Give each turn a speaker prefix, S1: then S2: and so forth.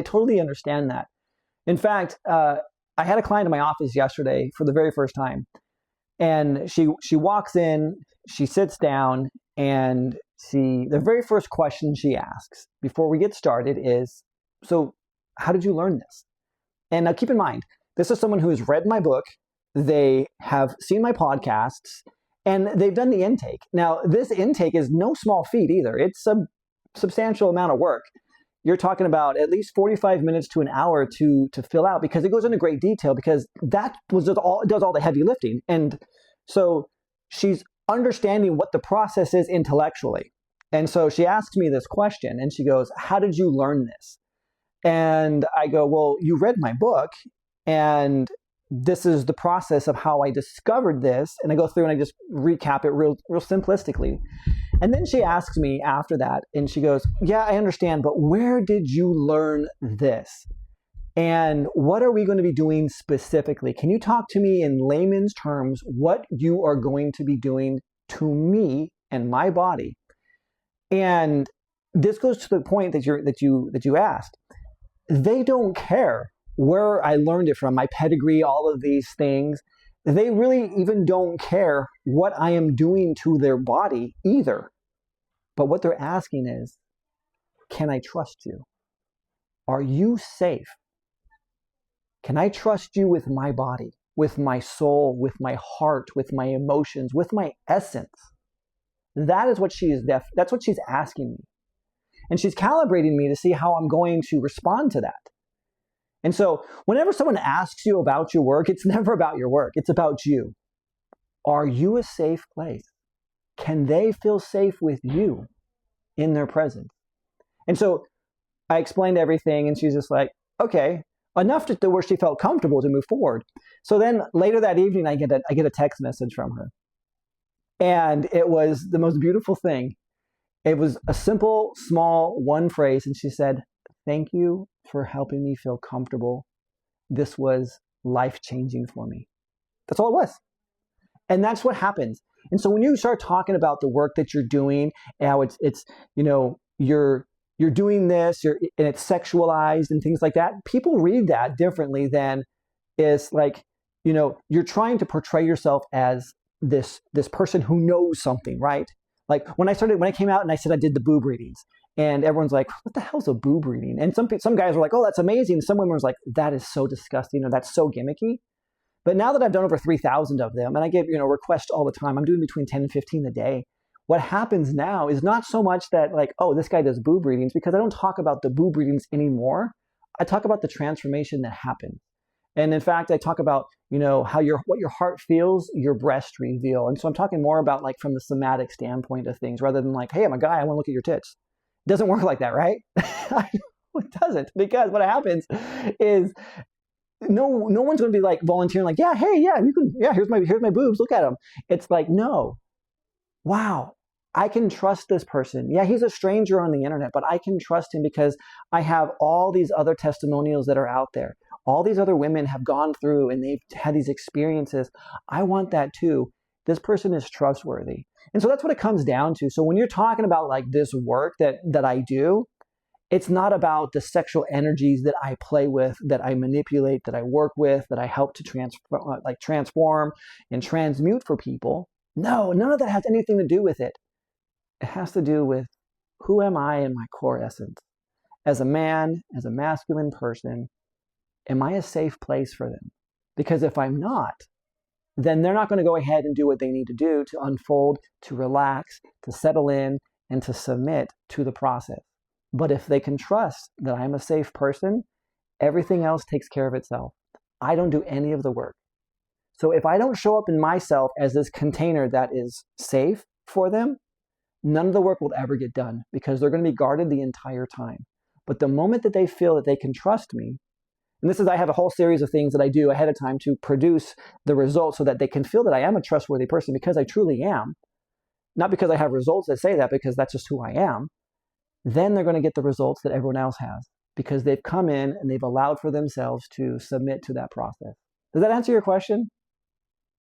S1: I totally understand that. In fact, I had a client in my office yesterday for the very first time, and she walks in, she sits down, and the very first question she asks before we get started is, "So, how did you learn this?" And now keep in mind, this is someone who has read my book, they have seen my podcasts, and they've done the intake. Now, this intake is no small feat either. It's a substantial amount of work. You're talking about at least 45 minutes to an hour to fill out, because it goes into great detail, because that does all the heavy lifting. And so she's understanding what the process is intellectually. And so she asks me this question, and she goes, "How did you learn this?" And I go, "Well, you read my book, and this is the process of how I discovered this." And I go through and I just recap it real simplistically. And then she asks me after that, and she goes, "Yeah, I understand, but where did you learn this? And what are we going to be doing specifically? Can you talk to me in layman's terms what you are going to be doing to me and my body?" And this goes to the point that you asked. They don't care where I learned it from, my pedigree, all of these things. They really even don't care what I am doing to their body either. But what they're asking is, can I trust you? Are you safe? Can I trust you with my body, with my soul, with my heart, with my emotions, with my essence? That is what that's what she's asking me. And she's calibrating me to see how I'm going to respond to that. And so whenever someone asks you about your work, it's never about your work. It's about you. Are you a safe place? Can they feel safe with you in their presence? And so I explained everything, and she's just like, okay, enough to where she felt comfortable to move forward. So then later that evening, I get a text message from her. And it was the most beautiful thing. It was a simple, small, one phrase. And she said, "Thank you for helping me feel comfortable. This was life-changing for me." That's all it was. And that's what happens. And so when you start talking about the work that you're doing, how it's you're doing this, and it's sexualized and things like that, people read that differently than is like, you're trying to portray yourself as this person who knows something, right? Like when I came out and I said I did the boob readings, and everyone's like, "What the hell's a boob reading?" And some guys were like, "Oh, that's amazing." Some women were like, "That is so disgusting," or "That's so gimmicky." But now that I've done over 3,000 of them, and I get requests all the time, I'm doing between 10 and 15 a day. What happens now is not so much that like, "Oh, this guy does boob readings," because I don't talk about the boob readings anymore. I talk about the transformation that happened. And in fact, I talk about, how what your heart feels, your breasts reveal. And so I'm talking more about like from the somatic standpoint of things, rather than like, "Hey, I'm a guy, I want to look at your tits." It doesn't work like that, right? It doesn't, because what happens is no one's going to be like volunteering, like, "Yeah, hey, yeah, you can, yeah, here's my boobs, look at them." It's like, no, wow, I can trust this person. Yeah, he's a stranger on the internet, but I can trust him because I have all these other testimonials that are out there. All these other women have gone through and they've had these experiences. I want that too. This person is trustworthy. And so that's what it comes down to. So when you're talking about like this work that I do, it's not about the sexual energies that I play with, that I manipulate, that I work with, that I help to transform and transmute for people. No, none of that has anything to do with it. It has to do with who am I in my core essence. As a man, as a masculine person, am I a safe place for them? Because if I'm not, then they're not going to go ahead and do what they need to do to unfold, to relax, to settle in, and to submit to the process. But if they can trust that I'm a safe person, everything else takes care of itself. I don't do any of the work. So if I don't show up in myself as this container that is safe for them, none of the work will ever get done, because they're going to be guarded the entire time. But the moment that they feel that they can trust me, and I have a whole series of things that I do ahead of time to produce the results so that they can feel that I am a trustworthy person, because I truly am. Not because I have results that say that, because that's just who I am. Then they're going to get the results that everyone else has, because they've come in and they've allowed for themselves to submit to that process. Does that answer your question?